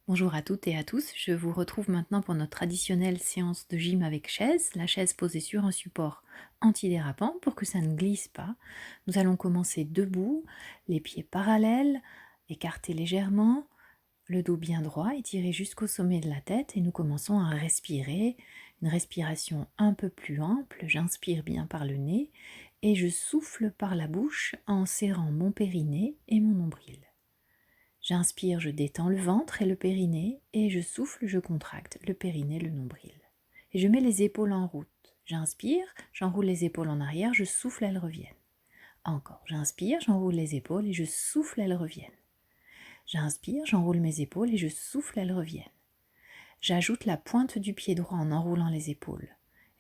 Bonjour à toutes et à tous, je vous retrouve maintenant pour notre traditionnelle séance de gym avec chaise, la chaise posée sur un support antidérapant pour que ça ne glisse pas. Nous allons commencer debout, les pieds parallèles, écartés légèrement, le dos bien droit, étiré jusqu'au sommet de la tête et nous commençons à respirer, une respiration un peu plus ample, j'inspire bien par le nez et je souffle par la bouche en serrant mon périnée et mon nombril. J'inspire, je détends le ventre et le périnée, et je souffle, je contracte le périnée, le nombril. Et je mets les épaules en route. J'inspire, j'enroule les épaules en arrière, je souffle, elles reviennent. Encore, j'inspire, j'enroule les épaules et je souffle, elles reviennent. J'inspire, j'enroule mes épaules et je souffle, elles reviennent. J'ajoute la pointe du pied droit en enroulant les épaules.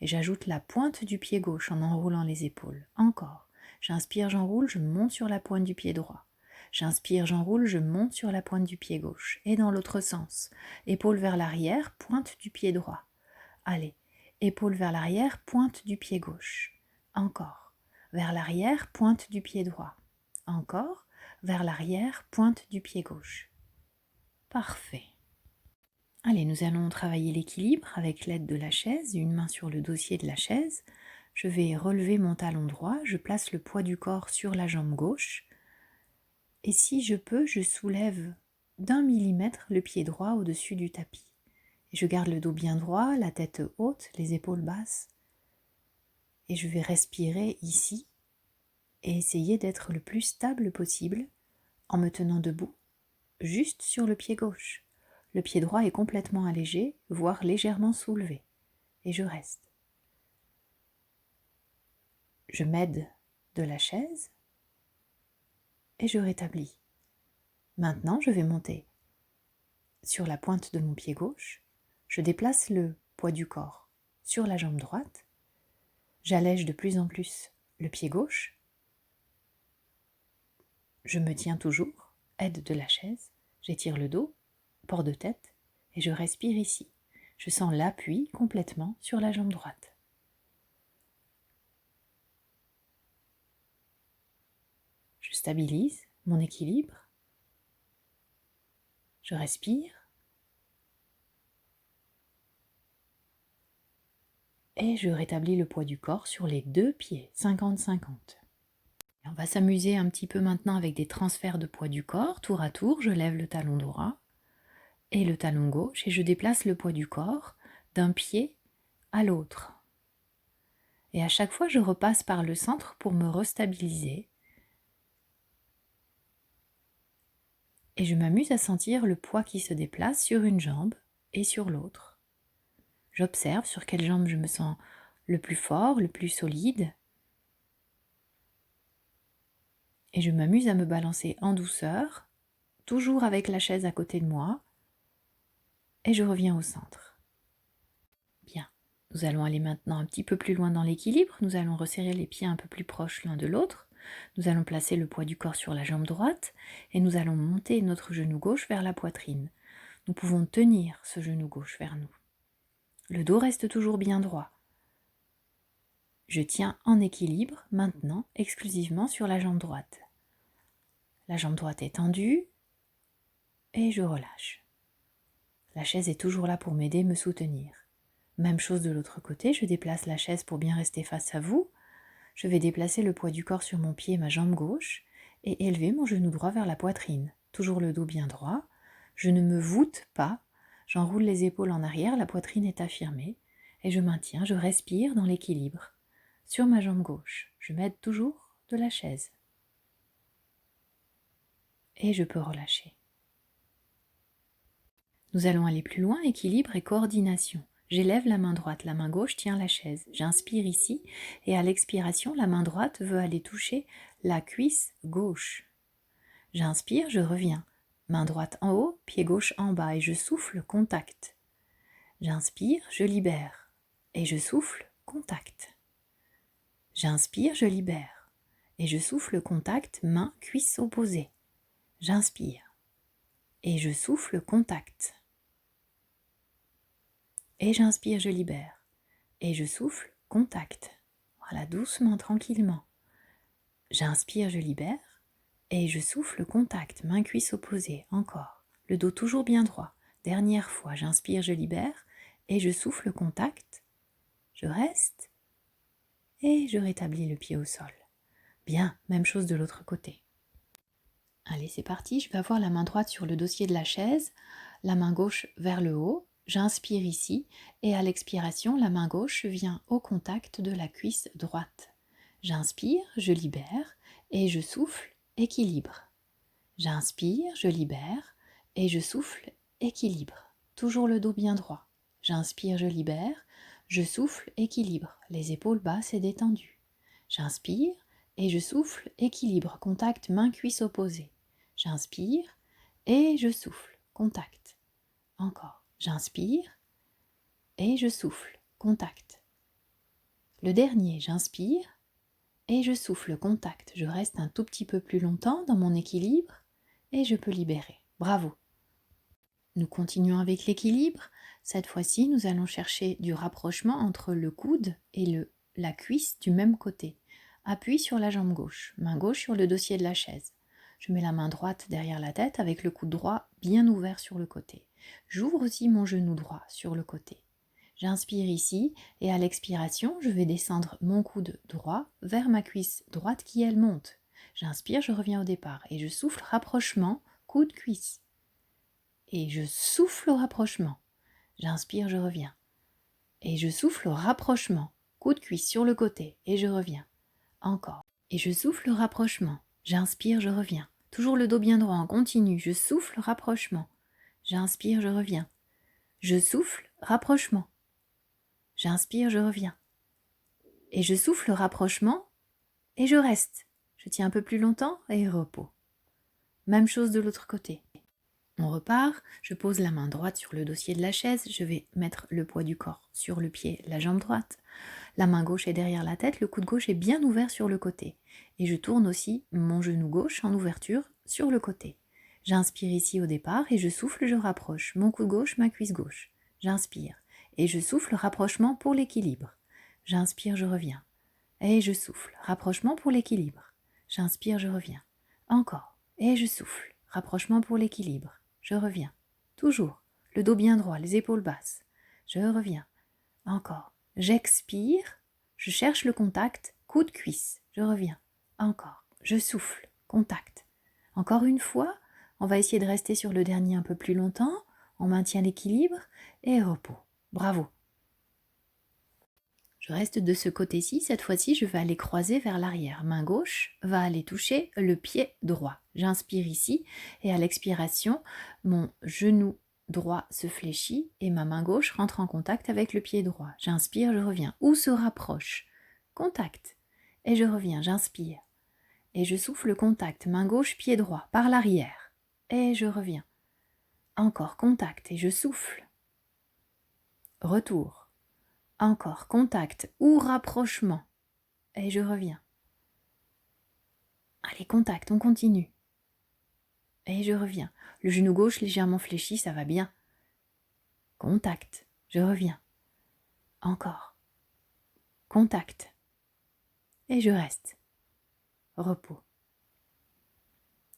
Et j'ajoute la pointe du pied gauche en enroulant les épaules. Encore, j'inspire, j'enroule, je monte sur la pointe du pied droit. J'inspire, j'enroule, je monte sur la pointe du pied gauche. Et dans l'autre sens. Épaule vers l'arrière, pointe du pied droit. Allez, épaule vers l'arrière, pointe du pied gauche. Encore. Vers l'arrière, pointe du pied droit. Encore. Vers l'arrière, pointe du pied gauche. Parfait. Allez, nous allons travailler l'équilibre avec l'aide de la chaise, une main sur le dossier de la chaise. Je vais relever mon talon droit, je place le poids du corps sur la jambe gauche. Et si je peux, je soulève d'1 mm le pied droit au-dessus du tapis. Et je garde le dos bien droit, la tête haute, les épaules basses. Et je vais respirer ici et essayer d'être le plus stable possible en me tenant debout, juste sur le pied gauche. Le pied droit est complètement allégé, voire légèrement soulevé. Et je reste. Je m'aide de la chaise et je rétablis. Maintenant, je vais monter sur la pointe de mon pied gauche. Je déplace le poids du corps sur la jambe droite. J'allège de plus en plus le pied gauche. Je me tiens toujours, aide de la chaise. J'étire le dos, port de tête et je respire ici. Je sens l'appui complètement sur la jambe droite. Je stabilise mon équilibre. Je respire. Et je rétablis le poids du corps sur les deux pieds, 50-50. On va s'amuser un petit peu maintenant avec des transferts de poids du corps. Tour à tour, je lève le talon droit et le talon gauche et je déplace le poids du corps d'un pied à l'autre. Et à chaque fois, je repasse par le centre pour me restabiliser. Et je m'amuse à sentir le poids qui se déplace sur une jambe et sur l'autre. J'observe sur quelle jambe je me sens le plus fort, le plus solide. Et je m'amuse à me balancer en douceur, toujours avec la chaise à côté de moi, et je reviens au centre. Bien, nous allons aller maintenant un petit peu plus loin dans l'équilibre, nous allons resserrer les pieds un peu plus proches l'un de l'autre, nous allons placer le poids du corps sur la jambe droite, et nous allons monter notre genou gauche vers la poitrine. Nous pouvons tenir ce genou gauche vers nous. Le dos reste toujours bien droit. Je tiens en équilibre maintenant exclusivement sur la jambe droite. La jambe droite est tendue, et je relâche. La chaise est toujours là pour m'aider, me soutenir. Même chose de l'autre côté, je déplace la chaise pour bien rester face à vous. Je vais déplacer le poids du corps sur mon pied et ma jambe gauche et élever mon genou droit vers la poitrine. Toujours le dos bien droit. Je ne me voûte pas. J'enroule les épaules en arrière, la poitrine est affirmée et je maintiens, je respire dans l'équilibre. Sur ma jambe gauche, je m'aide toujours de la chaise. Et je peux relâcher. Nous allons aller plus loin, équilibre et coordination. J'élève la main droite, la main gauche tient la chaise. J'inspire ici et à l'expiration, la main droite veut aller toucher la cuisse gauche. J'inspire, je reviens. Main droite en haut, pied gauche en bas et je souffle, contact. J'inspire, je libère et je souffle, contact. J'inspire, je libère et je souffle, contact, main, cuisse opposée. J'inspire et je souffle, contact. Et j'inspire, je libère. Et je souffle, contact. Voilà, doucement, tranquillement. J'inspire, je libère. Et je souffle, contact. Main cuisse opposée. Encore. Le dos toujours bien droit. Dernière fois, j'inspire, je libère et je souffle, contact. Je reste et je rétablis le pied au sol. Bien, même chose de l'autre côté. Allez, c'est parti, je vais avoir la main droite sur le dossier de la chaise, la main gauche vers le haut. J'inspire ici et à l'expiration, la main gauche vient au contact de la cuisse droite. J'inspire, je libère et je souffle, équilibre. J'inspire, je libère et je souffle, équilibre. Toujours le dos bien droit. J'inspire, je libère, je souffle, équilibre. Les épaules basses et détendues. J'inspire et je souffle, équilibre. Contact main-cuisse opposée. J'inspire et je souffle, contact. Encore. J'inspire et je souffle, contact. Le dernier, j'inspire et je souffle, contact. Je reste un tout petit peu plus longtemps dans mon équilibre et je peux libérer. Bravo. Nous continuons avec l'équilibre. Cette fois-ci, nous allons chercher du rapprochement entre le coude et la cuisse du même côté. Appui sur la jambe gauche, main gauche sur le dossier de la chaise. Je mets la main droite derrière la tête avec le coude droit bien ouvert sur le côté. J'ouvre aussi mon genou droit sur le côté. J'inspire ici et à l'expiration, je vais descendre mon coude droit vers ma cuisse droite qui, elle, monte. J'inspire, je reviens au départ et je souffle, rapprochement, coude-cuisse. Et je souffle au rapprochement. J'inspire, je reviens. Et je souffle au rapprochement, coude-cuisse sur le côté et je reviens. Encore. Et je souffle au rapprochement. J'inspire, je reviens. Toujours le dos bien droit, en continu. Je souffle, rapprochement. J'inspire, je reviens. Je souffle, rapprochement. J'inspire, je reviens. Et je souffle, rapprochement, et je reste. Je tiens un peu plus longtemps et repos. Même chose de l'autre côté. On repart, je pose la main droite sur le dossier de la chaise, je vais mettre le poids du corps sur le pied, la jambe droite. La main gauche est derrière la tête, le coude gauche est bien ouvert sur le côté. Et je tourne aussi mon genou gauche en ouverture sur le côté. J'inspire ici au départ et je souffle, je rapproche. Mon coude gauche, ma cuisse gauche. J'inspire et je souffle, rapprochement pour l'équilibre. J'inspire, je reviens. Et je souffle, rapprochement pour l'équilibre. J'inspire, je reviens. Encore. Et je souffle, rapprochement pour l'équilibre. Je reviens. Toujours. Le dos bien droit, les épaules basses. Je reviens. Encore. J'expire. Je cherche le contact. Coude-cuisse. Je reviens. Encore. Je souffle. Contact. Encore une fois. On va essayer de rester sur le dernier un peu plus longtemps. On maintient l'équilibre. Et repos. Bravo. Je reste de ce côté-ci, cette fois-ci je vais aller croiser vers l'arrière. Main gauche va aller toucher le pied droit. J'inspire ici et à l'expiration, mon genou droit se fléchit et ma main gauche rentre en contact avec le pied droit. J'inspire, je reviens. Ou se rapproche. Contact. Et je reviens, j'inspire. Et je souffle, contact. Main gauche, pied droit, par l'arrière. Et je reviens. Encore contact et je souffle. Retour. Encore contact ou rapprochement. Et je reviens. Allez, contact, on continue. Et je reviens. Le genou gauche légèrement fléchi, ça va bien. Contact, je reviens. Encore. Contact. Et je reste. Repos.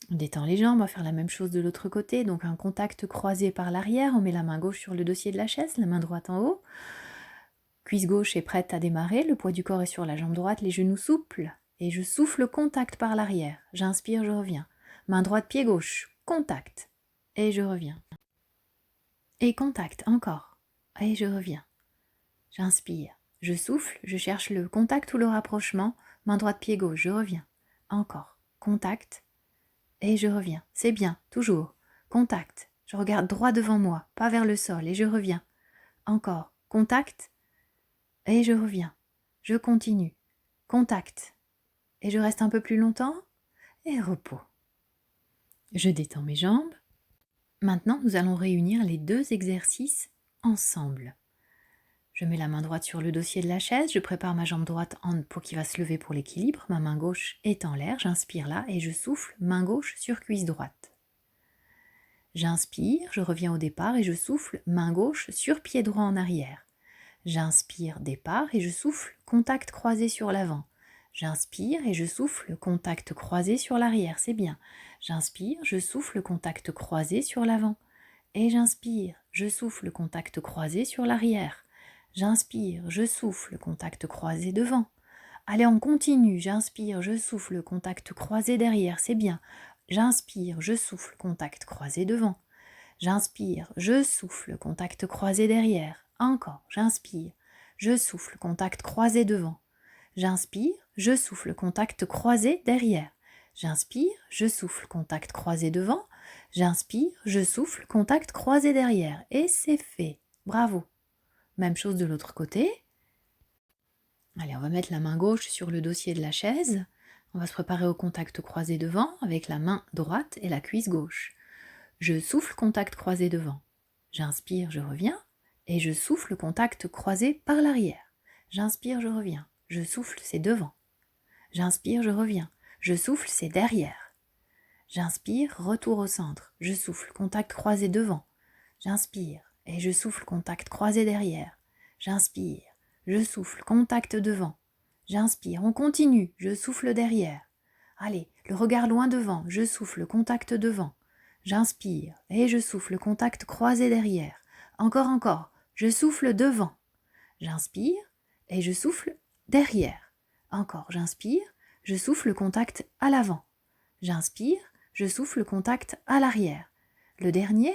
On détend les jambes, on va faire la même chose de l'autre côté. Donc un contact croisé par l'arrière, on met la main gauche sur le dossier de la chaise, la main droite en haut. Cuisse gauche est prête à démarrer, le poids du corps est sur la jambe droite, les genoux souples. Et je souffle, contact par l'arrière. J'inspire, je reviens. Main droite, pied gauche, contact. Et je reviens. Et contact, encore. Et je reviens. J'inspire. Je souffle, je cherche le contact ou le rapprochement. Main droite, pied gauche, je reviens. Encore. Contact. Et je reviens. C'est bien, toujours. Contact. Je regarde droit devant moi, pas vers le sol, et je reviens. Encore. Contact. Et je reviens. Je continue. Contact. Et je reste un peu plus longtemps. Et repos. Je détends mes jambes. Maintenant, nous allons réunir les deux exercices ensemble. Je mets la main droite sur le dossier de la chaise, je prépare ma jambe droite pour qui va se lever pour l'équilibre, ma main gauche est en l'air, j'inspire là et je souffle, main gauche sur cuisse droite. J'inspire, je reviens au départ et je souffle, main gauche sur pied droit en arrière. J'inspire, départ et je souffle, contact croisé sur l'avant. J'inspire et je souffle, contact croisé sur l'arrière, c'est bien. J'inspire, je souffle, contact croisé sur l'avant. et j'inspire, je souffle, contact croisé sur l'arrière. J'inspire, je souffle, contact croisé devant. Allez, on continue, j'inspire, je souffle, contact croisé derrière, c'est bien. J'inspire, je souffle, contact croisé devant. J'inspire, je souffle, contact croisé derrière. Encore, j'inspire, je souffle, contact croisé devant. J'inspire, je souffle, contact croisé derrière. J'inspire, je souffle, contact croisé devant. J'inspire, je souffle, contact croisé derrière. Et c'est fait. Bravo. Même chose de l'autre côté. Allez, on va mettre la main gauche sur le dossier de la chaise. On va se préparer au contact croisé devant avec la main droite et la cuisse gauche. Je souffle, contact croisé devant. J'inspire, je reviens. Et je souffle, contact croisé par l'arrière. J'inspire, je reviens. Je souffle, c'est devant. J'inspire, je reviens. Je souffle, c'est derrière. J'inspire, retour au centre. Je souffle, contact croisé devant. J'inspire et je souffle, contact croisé derrière. J'inspire, je souffle, contact devant. J'inspire, on continue, je souffle derrière. Allez, le regard loin devant, je souffle, contact devant. J'inspire et je souffle, contact croisé derrière. Encore, je souffle devant. J'inspire et je souffle derrière. Encore, j'inspire, je souffle, contact à l'avant. J'inspire, je souffle, contact à l'arrière. Le dernier,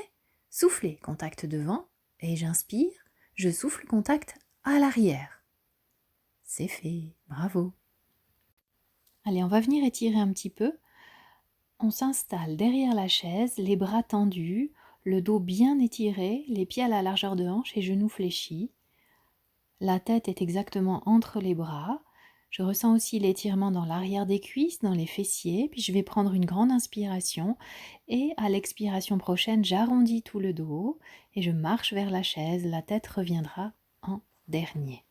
souffler, contact devant, et j'inspire, je souffle, contact à l'arrière. C'est fait, bravo. Allez, on va venir étirer un petit peu. On s'installe derrière la chaise, les bras tendus, le dos bien étiré, les pieds à la largeur de hanche et genoux fléchis. La tête est exactement entre les bras. Je ressens aussi l'étirement dans l'arrière des cuisses, dans les fessiers, puis je vais prendre une grande inspiration et à l'expiration prochaine, j'arrondis tout le dos et je marche vers la chaise, la tête reviendra en dernier.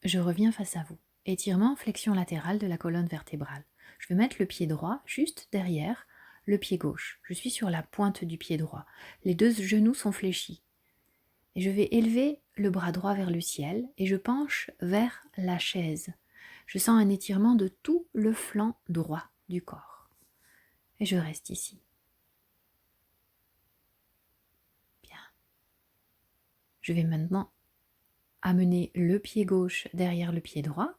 Je reviens face à vous. Étirement, flexion latérale de la colonne vertébrale. Je vais mettre le pied droit juste derrière le pied gauche. Je suis sur la pointe du pied droit. Les deux genoux sont fléchis. Et je vais élever le bras droit vers le ciel et je penche vers la chaise. Je sens un étirement de tout le flanc droit du corps. Et je reste ici. Bien. Je vais maintenant amener le pied gauche derrière le pied droit.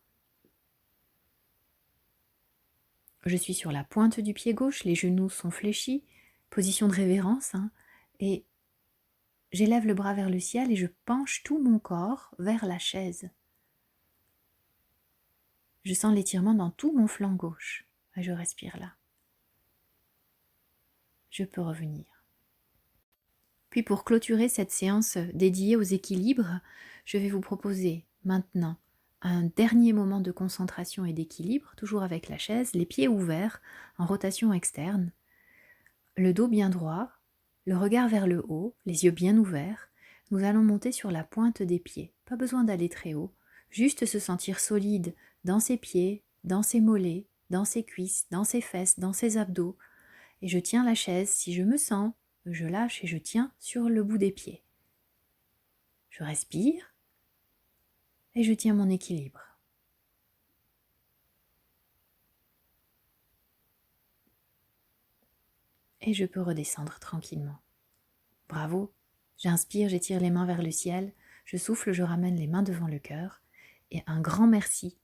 Je suis sur la pointe du pied gauche, les genoux sont fléchis, position de révérence, et j'élève le bras vers le ciel et je penche tout mon corps vers la chaise. Je sens l'étirement dans tout mon flanc gauche. Et je respire là. Je peux revenir. Puis pour clôturer cette séance dédiée aux équilibres, je vais vous proposer maintenant un dernier moment de concentration et d'équilibre, toujours avec la chaise, les pieds ouverts en rotation externe, le dos bien droit, le regard vers le haut, les yeux bien ouverts. Nous allons monter sur la pointe des pieds. Pas besoin d'aller très haut, juste se sentir solide dans ses pieds, dans ses mollets, dans ses cuisses, dans ses fesses, dans ses abdos. Et je tiens la chaise, si je me sens, je lâche et je tiens sur le bout des pieds. Je respire et je tiens mon équilibre. Et je peux redescendre tranquillement. Bravo, j'inspire, j'étire les mains vers le ciel, je souffle, je ramène les mains devant le cœur et un grand merci